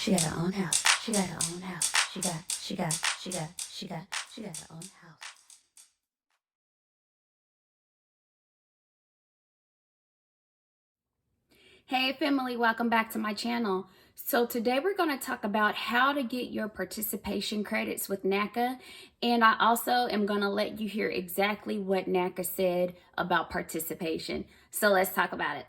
She got her own house. She got her own house. She got her own house. Hey family, welcome back to my channel. So today we're going to talk about how to get your participation credits with Naca, and I also am going to let you hear exactly what Naca said about participation. So let's talk about it.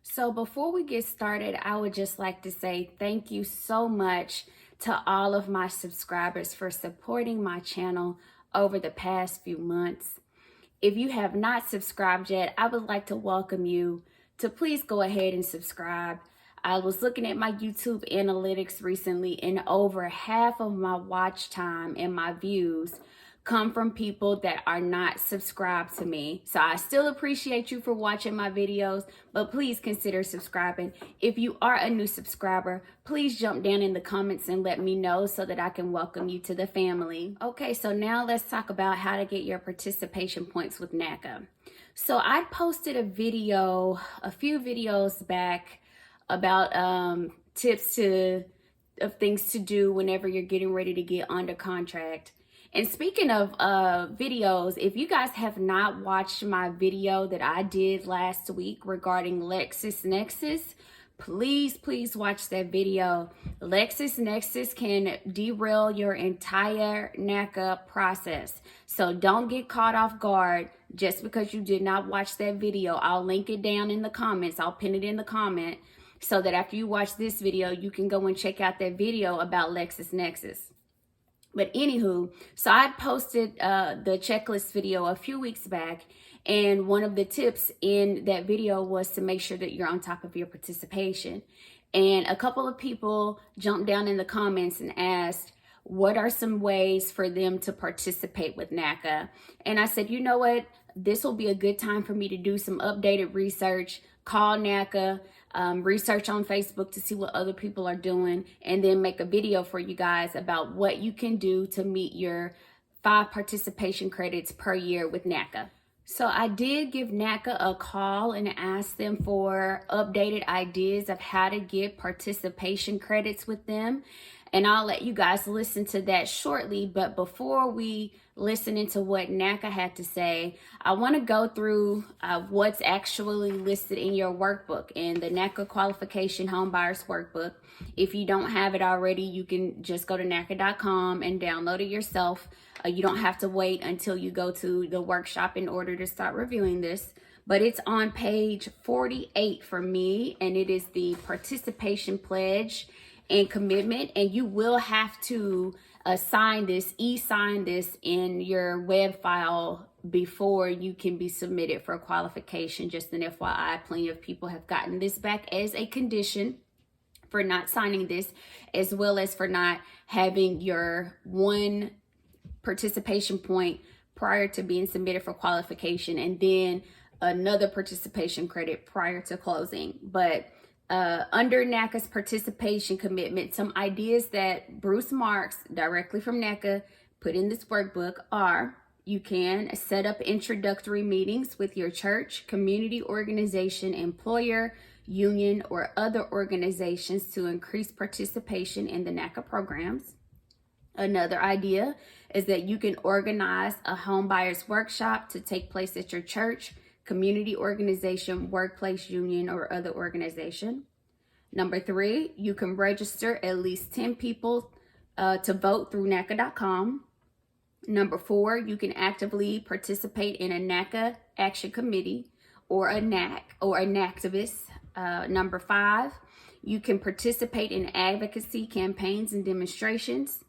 So before we get started, I would just like to say thank you so much to all of my subscribers for supporting my channel over the past few months. If you have not subscribed yet, I would like to welcome you to please go ahead and subscribe. I was looking at my YouTube analytics recently, and over half of my watch time and my views come from people that are not subscribed to me. So I still appreciate you for watching my videos, but please consider subscribing. If you are a new subscriber, please jump down in the comments and let me know so that I can welcome you to the family. Okay, so now let's talk about how to get your participation points with Naca. So I posted a video a few videos back about tips of things to do whenever you're getting ready to get under contract. And speaking of videos, if you guys have not watched my video that I did last week regarding LexisNexis, please watch that video. LexisNexis can derail your entire Naca process. So don't get caught off guard just because you did not watch that video. I'll link it down in the comments. I'll pin it in the comment so that after you watch this video, you can go and check out that video about LexisNexis. But anywho, so I posted the checklist video a few weeks back, and one of the tips in that video was to make sure that you're on top of your participation. And a couple of people jumped down in the comments and asked, what are some ways for them to participate with Naca? And I said, you know what? This will be a good time for me to do some updated research, call Naca, research on Facebook to see what other people are doing, and then make a video for you guys about what you can do to meet your 5 participation credits per year with Naca. So I did give Naca a call and asked them for updated ideas of how to get participation credits with them. And I'll let you guys listen to that shortly. But before we listen into what Naca had to say, I want to go through what's actually listed in your workbook, in the Naca Qualification Homebuyers Workbook. If you don't have it already, you can just go to naca.com and download it yourself. You don't have to wait until you go to the workshop in order to start reviewing this. But it's on page 48 for me, and it is the participation pledge and commitment, and you will have to sign this, e-sign this in your web file before you can be submitted for qualification. Just an FYI, plenty of people have gotten this back as a condition for not signing this, as well as for not having your 1 participation point prior to being submitted for qualification, and then another participation credit prior to closing. But under Naca's participation commitment, some ideas that Bruce Marks directly from Naca put in this workbook are: you can set up introductory meetings with your church, community organization, employer, union, or other organizations to increase participation in the Naca programs. Another idea is that you can organize a home buyers workshop to take place at your church, community organization, workplace, union, or other organization. Number 3, you can register at least 10 people to vote through naca.com. Number 4, you can actively participate in a Naca action committee or a NAC or an activist. Number 5, you can participate in advocacy campaigns and demonstrations.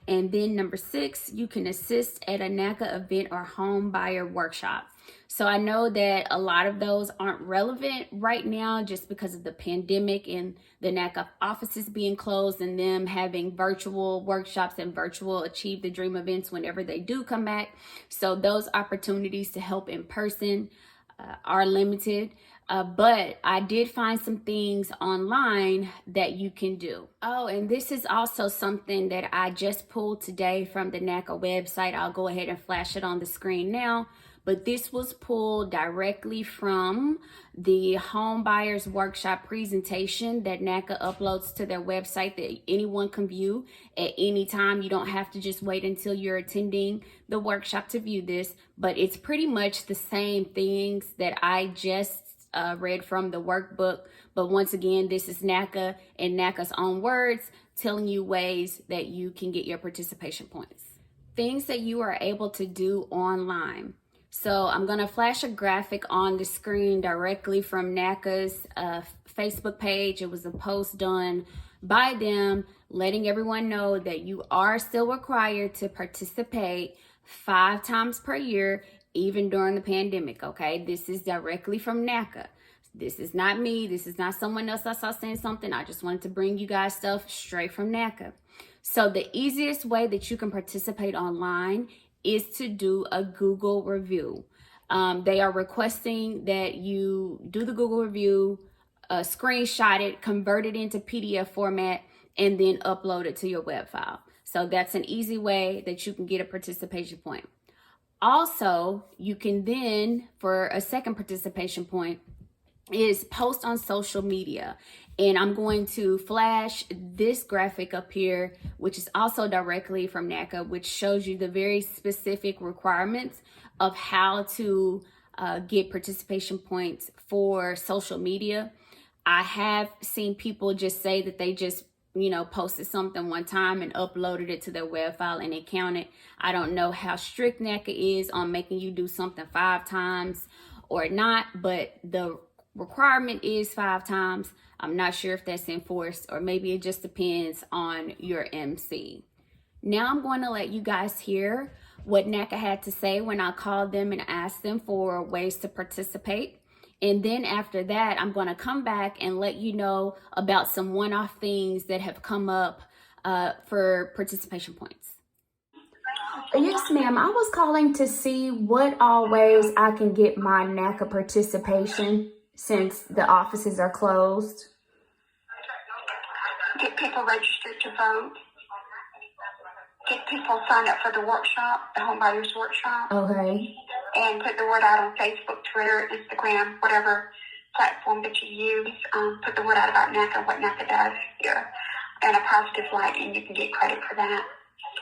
And then number 6, you can assist at a Naca event or home buyer workshop. So I know that a lot of those aren't relevant right now just because of the pandemic and the Naca offices being closed and them having virtual workshops and virtual Achieve the Dream events whenever they do come back. So those opportunities to help in person are limited. But I did find some things online that you can do. Oh, and this is also something that I just pulled today from the Naca website. I'll go ahead and flash it on the screen now. but this was pulled directly from the home buyers workshop presentation that Naca uploads to their website that anyone can view at any time. You don't have to just wait until you're attending the workshop to view this, but it's pretty much the same things that I just read from the workbook. But once again, this is Naca in Naca's own words, telling you ways that you can get your participation points. Things that you are able to do online. So I'm going to flash a graphic on the screen directly from Naca's Facebook page. It was a post done by them letting everyone know that you are still required to participate 5 times per year, even during the pandemic, okay? This is directly from Naca. This is not me. This is not someone else I saw saying something. I just wanted to bring you guys stuff straight from Naca. So the easiest way that you can participate online is to do a Google review. They are requesting that you do the Google review, screenshot it, convert it into PDF format, and then upload it to your web file. So that's an easy way that you can get a participation point. Also, you can then, for a second participation point, is post on social media. And I'm going to flash this graphic up here, which is also directly from Naca, which shows you the very specific requirements of how to get participation points for social media. I have seen people just say that they just, posted something one time and uploaded it to their web file and it counted. I don't know how strict Naca is on making you do something 5 times or not, but the requirement is 5 times. I'm not sure if that's enforced, or maybe it just depends on your MC. Now I'm going to let you guys hear what Naca had to say when I called them and asked them for ways to participate. And then after that, I'm going to come back and let you know about some one-off things that have come up for participation points. Yes, ma'am. I was calling to see what all ways I can get my Naca participation since the offices are closed. Get people registered to vote. Get people signed up for the workshop, the home buyers workshop. Okay. And put the word out on Facebook, Twitter, Instagram, whatever platform that you use. Put the word out about Naca and what Naca does here in a positive light, and you can get credit for that.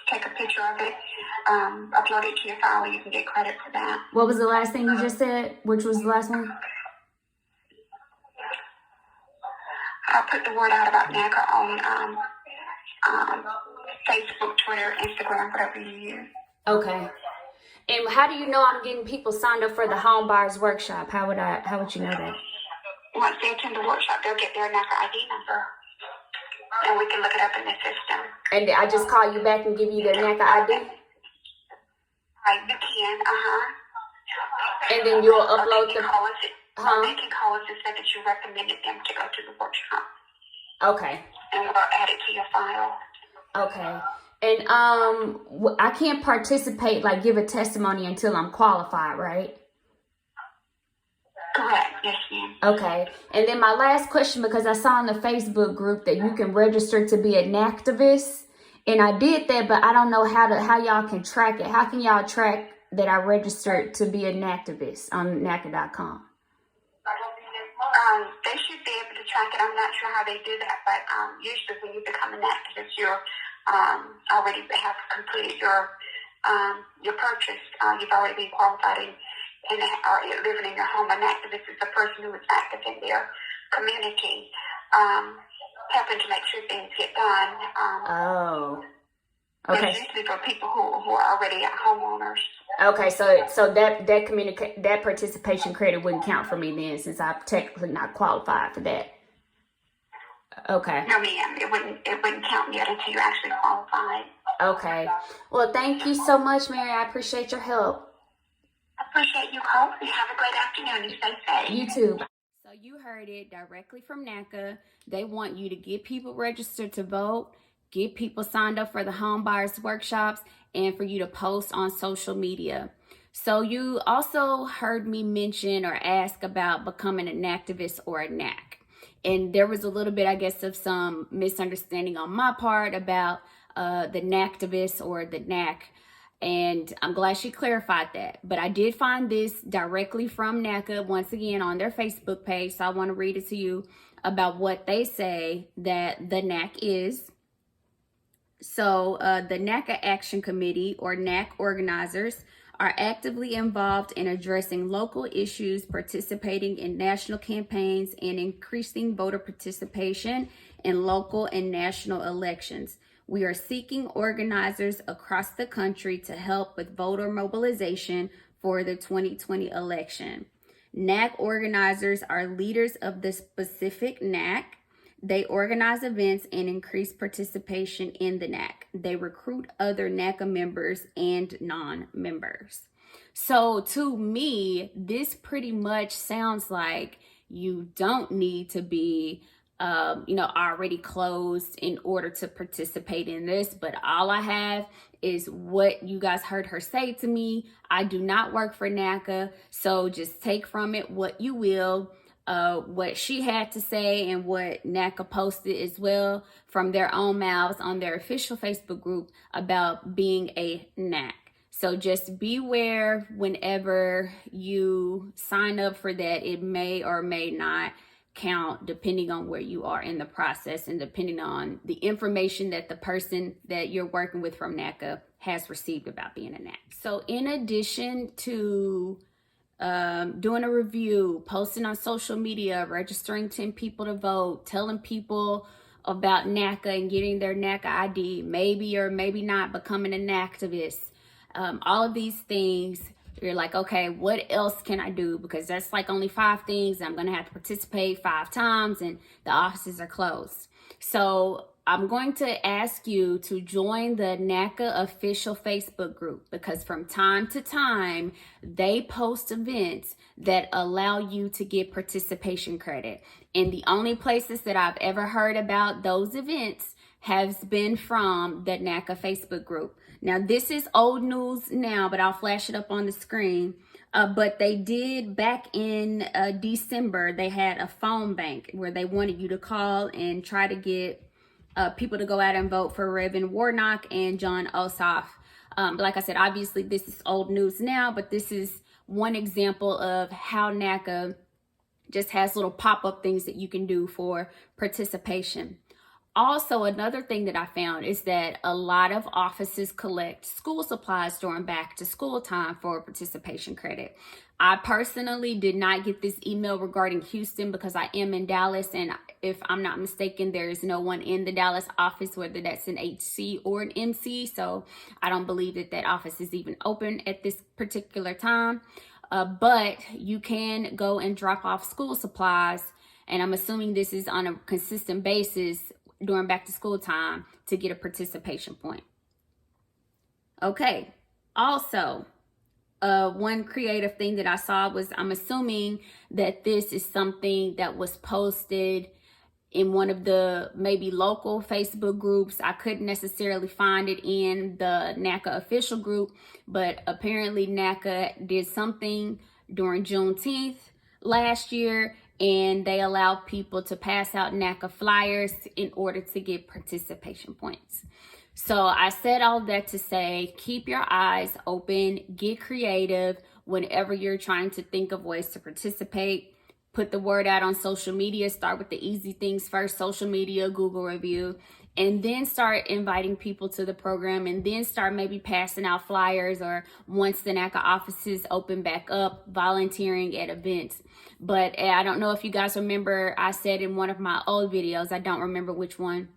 Take a picture of it, upload it to your file, and you can get credit for that. What was the last thing you just said? Which was the last one? I'll put the word out about Naca on Facebook, Twitter, Instagram, whatever you use. Okay. And how do you know I'm getting people signed up for the home buyers workshop? How would you know that? Once they attend the workshop, they'll get their Naca ID number, and we can look it up in the system. And I just call you back and give you their Naca ID? Right, you can, And then you'll upload them. They can call us and say that you recommended them to go to the workshop. Okay. And we'll add it to your file. Okay. And I can't participate, like give a testimony until I'm qualified, right? Correct. Yes, ma'am. Okay. And then my last question, because I saw in the Facebook group that you can register to be an activist, and I did that, but I don't know how y'all can track it. How can y'all track that I registered to be an activist on Naca.com? They should be able to track it. I'm not sure how they do that, but usually when you become an activist, you're already have completed your purchase. You've already been qualified and are living in your home. An activist is a person who is active in their community, helping to make sure things get done. Okay. It's usually for people who are already homeowners. Okay, so that participation credit wouldn't count for me then, since I'm technically not qualified for that. Okay. No, ma'am. It wouldn't count yet until you actually qualified. Okay. Well, thank you so much, Mary. I appreciate your help. I appreciate you calling. Have a great afternoon. You stay safe. You too. So you heard it directly from Naca. They want you to get people registered to vote, get people signed up for the home buyers workshops, and for you to post on social media. So you also heard me mention or ask about becoming an activist or a NAC. And there was a little bit, I guess, of some misunderstanding on my part about the NACtivist or the NAC. And I'm glad she clarified that. But I did find this directly from Naca, once again, on their Facebook page. So I want to read it to you about what they say that the NAC is. So the NACA Action Committee, or NAC organizers, are actively involved in addressing local issues, participating in national campaigns, and increasing voter participation in local and national elections. We are seeking organizers across the country to help with voter mobilization for the 2020 election. NAC organizers are leaders of the specific NAC. They organize events and increase participation in the NAC. They recruit other NACA members and non-members. So to me, this pretty much sounds like you don't need to be already closed in order to participate in this. But all I have is what you guys heard her say to me. I do not work for NACA, so just take from it what you will. What she had to say and what NACA posted as well from their own mouths on their official Facebook group about being a NAC. So just beware whenever you sign up for that. It may or may not count depending on where you are in the process and depending on the information that the person that you're working with from NACA has received about being a NAC. So in addition to doing a review, posting on social media, registering 10 people to vote, telling people about NACA and getting their NACA ID, maybe or maybe not becoming an activist. All of these things, you're like, okay, what else can I do? Because that's like only 5 things. I'm going to have to participate 5 times and the offices are closed. So I'm going to ask you to join the NACA official Facebook group, because from time to time, they post events that allow you to get participation credit. And the only places that I've ever heard about those events has been from the NACA Facebook group. Now, this is old news now, but I'll flash it up on the screen. But they did back in December, they had a phone bank where they wanted you to call and try to get people to go out and vote for Reverend Warnock and John Ossoff. Like I said, obviously this is old news now, but this is one example of how NACA just has little pop-up things that you can do for participation. Also, another thing that I found is that a lot of offices collect school supplies during back to school time for participation credit. I personally did not get this email regarding Houston because I am in Dallas, and if I'm not mistaken, there is no one in the Dallas office, whether that's an HC or an MC, so I don't believe that that office is even open at this particular time. But you can go and drop off school supplies, and I'm assuming this is on a consistent basis during back to school time to get a participation point. Okay, also, one creative thing that I saw was, I'm assuming that this is something that was posted in one of the maybe local Facebook groups. I couldn't necessarily find it in the NACA official group, but apparently NACA did something during Juneteenth last year, and they allowed people to pass out NACA flyers in order to get participation points. So I said all that to say, keep your eyes open, get creative whenever you're trying to think of ways to participate. Put the word out on social media. Start with the easy things first: social media, Google review, and then start inviting people to the program, and then start maybe passing out flyers, or once the NACA offices open back up, volunteering at events. But I don't know if you guys remember, I said in one of my old videos, I don't remember which one,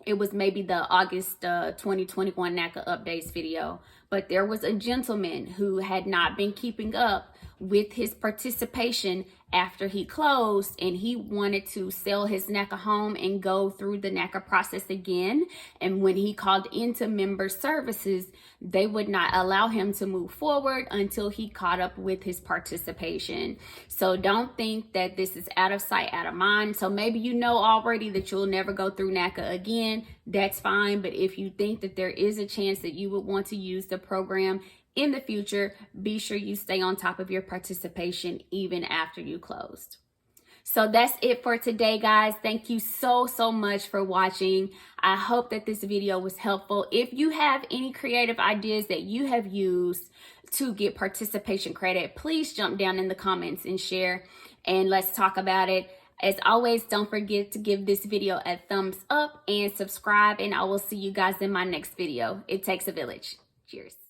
it was maybe the August 2021 NACA updates video, but there was a gentleman who had not been keeping up with his participation after he closed, and he wanted to sell his NACA home and go through the NACA process again. And when he called into member services, they would not allow him to move forward until he caught up with his participation. So don't think that this is out of sight, out of mind. So maybe you know already that you'll never go through NACA again. That's fine. But if you think that there is a chance that you would want to use the program in the future, be sure you stay on top of your participation even after you closed. So that's it for today, guys. Thank you so much for watching. I hope that this video was helpful. If you have any creative ideas that you have used to get participation credit, please jump down in the comments and share, and let's talk about it. As always, don't forget to give this video a thumbs up and subscribe, and I will see you guys in my next video. It takes a village. Cheers.